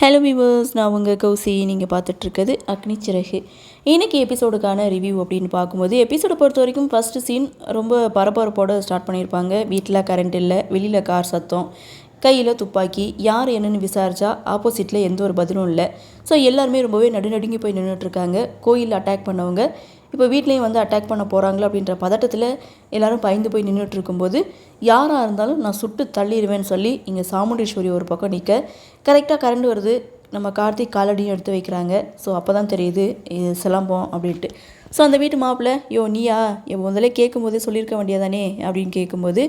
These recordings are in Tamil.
ஹலோ வியூவர்ஸ், நான் உங்கள் கௌசி. நீங்கள் பார்த்துட்ருக்கிறது அக்னி சிறகு. இன்றைக்கி எபிசோடுக்கான ரிவ்யூ அப்படின்னு பார்க்கும்போது, எபிசோடை பொறுத்த வரைக்கும் ஃபஸ்ட்டு சீன் ரொம்ப பரபரப்போடு ஸ்டார்ட் பண்ணியிருப்பாங்க. வீட்டில் கரண்ட் இல்லை, வெளியில் கார் சத்தம், கையில் துப்பாக்கி. யார் என்னென்னு விசாரித்தா ஆப்போசிட்டில் எந்த ஒரு பதிலும் இல்லை. ஸோ எல்லாருமே ரொம்பவே நடுநடுங்கி போய் நின்றுட்டுருக்காங்க. கோயிலில் அட்டாக் பண்ணவங்க இப்போ வீட்லேயும் வந்து அட்டாக் பண்ண போகிறாங்களோ அப்படின்ற பதட்டத்தில் எல்லோரும் பயந்து போய் நின்றுட்டு இருக்கும்போது, யாராக இருந்தாலும் நான் சுட்டு தள்ளிடுவேன்னு சொல்லி இங்கே சாமுண்டீஸ்வரி ஒரு பக்கம் நிற்க, கரெக்டாக கரண்ட் வருது. நம்ம கார்த்திக் காலடியும் எடுத்து வைக்கிறாங்க. ஸோ அப்போ தான் தெரியுது இது சிலம்பம் அப்படின்ட்டு. ஸோ அந்த வீட்டு மாப்பிள்ளை, நீயா முதல்ல கேட்கும்போதே சொல்லியிருக்க வேண்டியதானே அப்படின்னு கேட்கும்போது,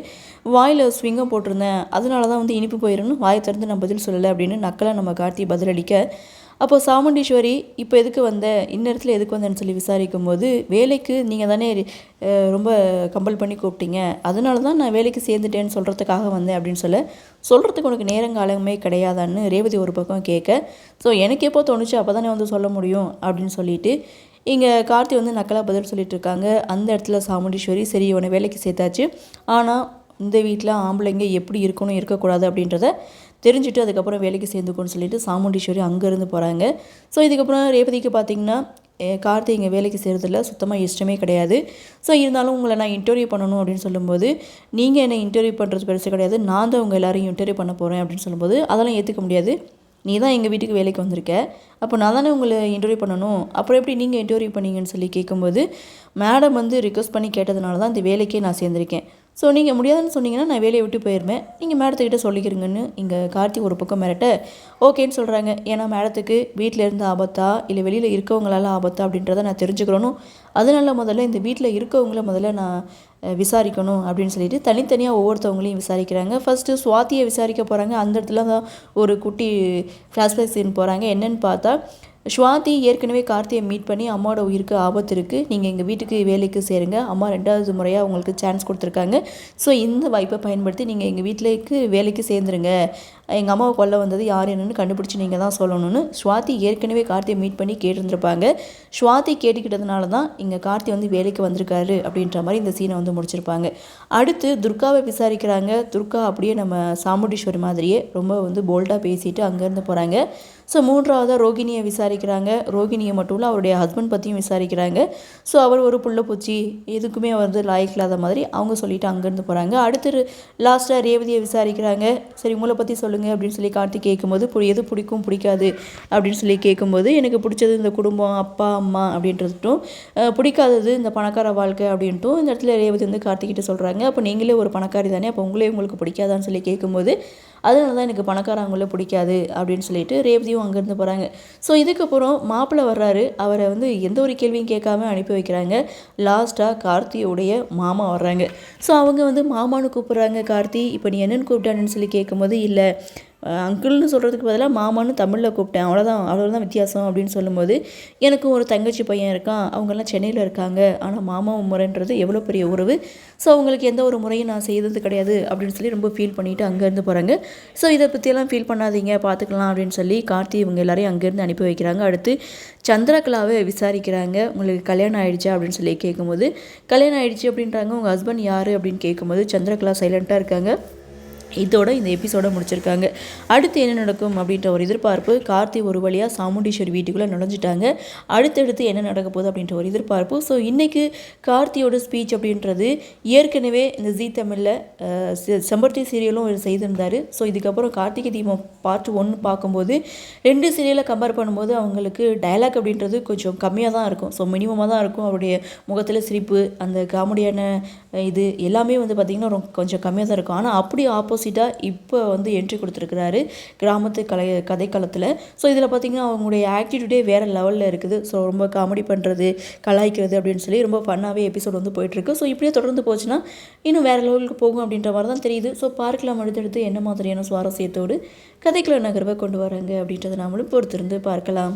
வாயில் ஸ்விங்கம் போட்டிருந்தேன், அதனால தான் வந்து இனிப்பு போயிடணும், வாயை திறந்து நான் பதில் சொல்லலை அப்படின்னு நக்கலாக நம்ம கார்த்திக் பதிலளிக்க, அப்போது சாமுண்டீஸ்வரி இப்போ எதுக்கு வந்த, இந்நேரத்தில் எதுக்கு வந்தேன்னு சொல்லி விசாரிக்கும் போது, வேலைக்கு நீங்கள் தானே ரொம்ப கம்பல் பண்ணி கூப்பிட்டீங்க, அதனால தான் நான் வேலைக்கு சேர்ந்துட்டேன்னு சொல்கிறதுக்காக வந்தேன் அப்படின்னு சொல்கிறதுக்கு உனக்கு நேரங்காலமே கிடையாதான்னு ரேவதி ஒரு பக்கம் கேட்க, ஸோ எனக்கு எப்போ தோணுச்சு அப்போ தானே வந்து சொல்ல முடியும் அப்படின்னு சொல்லிட்டு இங்கே கார்த்தி வந்து நக்கலாக பதில் சொல்லிட்டு இருக்காங்க. அந்த இடத்துல சாமுண்டீஸ்வரி, சரி இவனை வேலைக்கு சேர்த்தாச்சு, ஆனால் இந்த வீட்டில் ஆம்பளைங்க எப்படி இருக்கணும் இருக்கக்கூடாது அப்படின்றத தெரிஞ்சுட்டு அதுக்கப்புறம் வேலைக்கு சேர்ந்துக்கோன்னு சொல்லிட்டு சாமுண்டீஸ்வரி அங்கேருந்து போகிறாங்க. ஸோ இதுக்கப்புறம் ரேவதிக்கு பார்த்திங்கன்னா கார்த்தி இங்கே வேலைக்கு செய்கிறதில்ல, சுத்தமாக இஷ்டமே கிடையாது. ஸோ இருந்தாலும் உங்களை நான் இன்டர்வியூ பண்ணணும் அப்படின்னு சொல்லும்போது, நீங்கள் என்னை இன்டர்வியூ பண்ணுறது பெருசு கிடையாது, நான் தான் உங்கள் எல்லாரையும் இன்டர்வியூ பண்ண போகிறேன் அப்படின்னு சொல்லும்போது, அதெல்லாம் ஏற்றுக்க முடியாது, நீ தான் எங்கள் வீட்டுக்கு வேலைக்கு வந்திருக்க, அப்போ நான் தானே உங்களை இன்டர்வியூ பண்ணணும், அப்புறம் எப்படி நீங்கள் இன்டர்வியூ பண்ணீங்கன்னு சொல்லி கேட்கும்போது, மேடம் வந்து ரிக்வஸ்ட் பண்ணி கேட்டதுனால தான் இந்த வேலைக்கே நான் சேர்ந்துருக்கேன், ஸோ நீங்கள் முடியாதுன்னு சொன்னீங்கன்னா நான் வேலையை விட்டு போயிருவேன், நீங்கள் மேடத்துக்கிட்ட சொல்லிக்கிறீங்கன்னு இங்கே கார்த்திக் ஒரு பக்கம் மிரட்ட ஓகேன்னு சொல்கிறாங்க. ஏன்னா மேடத்துக்கு வீட்டில் இருந்து ஆபத்தா இல்லை வெளியில் இருக்கவங்களால ஆபத்தா அப்படின்றத நான் தெரிஞ்சுக்கிறணும், அதனால முதல்ல இந்த வீட்டில் இருக்கவங்கள முதல்ல நான் விசாரிக்கணும் அப்படின்னு சொல்லிட்டு தனித்தனியாக ஒவ்வொருத்தவங்களையும் விசாரிக்கிறாங்க. ஃபஸ்ட்டு சுவாத்தியை விசாரிக்க போகிறாங்க. அந்த இடத்துல தான் ஒரு குட்டி ஃப்ளாஷ்பேக் சீன் போகிறாங்க. என்னென்னு பார்த்தா, ஸ்வாதி ஏற்கனவே கார்த்தியை மீட் பண்ணி அம்மாவோட உயிருக்கு ஆபத்து இருக்குது, நீங்கள் எங்கள் வீட்டுக்கு வேலைக்கு சேருங்க, அம்மா 2வது முறையாக உங்களுக்கு சான்ஸ் கொடுத்துருக்காங்க, ஸோ இந்த வாய்ப்பை பயன்படுத்தி நீங்கள் எங்கள் வீட்டிലേക്ക് வேலைக்கு சேர்ந்துருங்க, எங்கள் அம்மாவை கொல்ல வந்தது யார் என்னன்னு கண்டுபிடிச்சி நீங்கள் தான் சொல்லணும்னு ஸ்வாதி ஏற்கனவே கார்த்தியை மீட் பண்ணி கேட்டிருந்துருப்பாங்க. ஸ்வாதி கேட்டுக்கிட்டதுனால தான் இங்கே கார்த்தி வந்து வேலைக்கு வந்திருக்காரு அப்படின்ற மாதிரி இந்த சீனை வந்து முடிச்சிருப்பாங்க. அடுத்து துர்காவை விசாரிக்கிறாங்க. துர்கா அப்படியே நம்ம சாமுண்டீஸ்வரி மாதிரியே ரொம்ப வந்து போல்டாக பேசிட்டு அங்கேருந்து போகிறாங்க. ஸோ 3வதாக ரோகிணியை விசாரிக்கிறாங்க. ரோகிணியை மட்டும் இல்லை, அவருடைய ஹஸ்பண்ட் பற்றியும் விசாரிக்கிறாங்க. ஸோ அவர் ஒரு புள்ளப்பூச்சி, எதுக்குமே வந்து லாய்க்கு இல்லாத மாதிரி அவங்க சொல்லிவிட்டு அங்கேருந்து போகிறாங்க. அடுத்து லாஸ்ட்டாக ரேவதியை விசாரிக்கிறாங்க. சரி உங்களை பற்றி சொல்லுங்கள் அப்படின்னு சொல்லி கார்த்திக் கேட்கும்போது, எது பிடிக்கும் பிடிக்காது அப்படின்னு சொல்லி கேட்கும்போது, எனக்கு பிடிச்சது இந்த குடும்பம், அப்பா அம்மா அப்படின்றதுட்டும், பிடிக்காதது இந்த பணக்கார வாழ்க்கை அப்படின்ட்டும் இந்த இடத்துல ரேவதி வந்து கார்த்திக்கிட்ட சொல்கிறாங்க. அப்போ நீங்களே ஒரு பணக்காரி தானே, அப்போ உங்களுக்கு பிடிக்காதான்னு சொல்லி கேட்கும்போது, அதனால தான் எனக்கு பணக்காரவங்கள பிடிக்காது அப்படின்னு சொல்லிட்டு ரேவதியும் அங்கேருந்து போகிறாங்க. ஸோ இதுக்கப்புறம் மாப்பிள்ளை வர்றாரு. அவரை வந்து எந்த ஒரு கேள்வியும் கேட்காம அனுப்பி வைக்கிறாங்க. லாஸ்ட்டாக கார்த்தியோடைய மாமா வர்றாங்க. ஸோ அவங்க வந்து மாமான்னு கூப்பிட்றாங்க. கார்த்தி இப்போ நீ என்னென்னு கூப்பிட்டான்னு சொல்லி கேட்கும்போது, இல்லை அங்கிள்னு சொல்கிறதுக்கு பதிலாக மாமான்னு தமிழில் கூப்பிட்டேன், அவ்வளோதான் வித்தியாசம் அப்படின்னு சொல்லும்போது, எனக்கும் ஒரு தங்கச்சி பையன் இருக்கான், அவங்கெல்லாம் சென்னையில் இருக்காங்க, ஆனால் மாமாவும் முறைன்றது எவ்வளோ பெரிய உறவு, ஸோ அவங்களுக்கு எந்த ஒரு முறையும் நான் செய்தது கிடையாது அப்படின்னு சொல்லி ரொம்ப ஃபீல் பண்ணிவிட்டு அங்கேருந்து போகிறாங்க. ஸோ இதை பற்றியெல்லாம் ஃபீல் பண்ணாதீங்க, பார்த்துக்கலாம் அப்படின்னு சொல்லி கார்த்தி இவங்க எல்லாரையும் அங்கேருந்து அனுப்பி வைக்கிறாங்க. அடுத்து சந்திரகலாவை விசாரிக்கிறாங்க. உங்களுக்கு கல்யாணம் ஆகிடுச்சா அப்படின்னு சொல்லி கேட்கும்போது, கல்யாணம் ஆகிடுச்சு அப்படின்றாங்க. உங்கள் ஹஸ்பண்ட் யார் அப்படின்னு கேட்கும்போது சந்திரகலா சைலண்ட்டாக இருக்காங்க. இதோட இந்த எபிசோட முடிச்சிருக்காங்க. அடுத்து என்ன நடக்கும் அப்படின்ற ஒரு எதிர்பார்ப்பு. கார்த்தி ஒரு வழியாக சாமுண்டீஸ்வரி வீட்டுக்குள்ளே நுழைஞ்சிட்டாங்க. அடுத்தடுத்து என்ன நடக்க போகுது அப்படின்ற ஒரு எதிர்பார்ப்பு. ஸோ இன்றைக்கி கார்த்தியோட ஸ்பீச் அப்படின்றது ஏற்கனவே இந்த ஜீ தமிழில் செம்பருத்தி சீரியலும் செய்திருந்தார். ஸோ இதுக்கப்புறம் கார்த்திகை தீபம் பார்ட் 1 பார்க்கும்போது 2 சீரியலை கம்பேர் பண்ணும்போது அவங்களுக்கு டைலாக் அப்படின்றது கொஞ்சம் கம்மியாக தான் இருக்கும். ஸோ மினிமமாக தான் இருக்கும். அவருடைய முகத்தில் சிரிப்பு, அந்த காமெடியான இது எல்லாமே வந்து பார்த்திங்கன்னா கொஞ்சம் கம்மியாக தான் இருக்கும். ஆனால் அப்படி ஆப்போசிட்டாக இப்போ வந்து என்ட்ரி கொடுத்துருக்குறாரு கிராமத்து கதைக்களத்தில். ஸோ இதில் பார்த்திங்கன்னா அவங்களுடைய ஆக்டிவிட்டியே வேறு லெவலில் இருக்குது. ஸோ ரொம்ப காமெடி பண்ணுறது, கலாய்க்கிறது அப்படின்னு சொல்லி ரொம்ப ஃபன்னாகவே எபிசோட் வந்து போயிட்டுருக்கு. ஸோ இப்படியே தொடர்ந்து போச்சுன்னா இன்னும் வேறு லெவலுக்கு போகும் அப்படின்ற மாதிரி தான் தெரியுது. ஸோ பார்க்கலாம் அடுத்தடுத்து என்ன மாதிரியான சுவாரஸ்யத்தோடு கதைக்கள நகர்வை கொண்டு வராங்க அப்படின்றத நாமளும் பொறுத்திருந்து பார்க்கலாம்.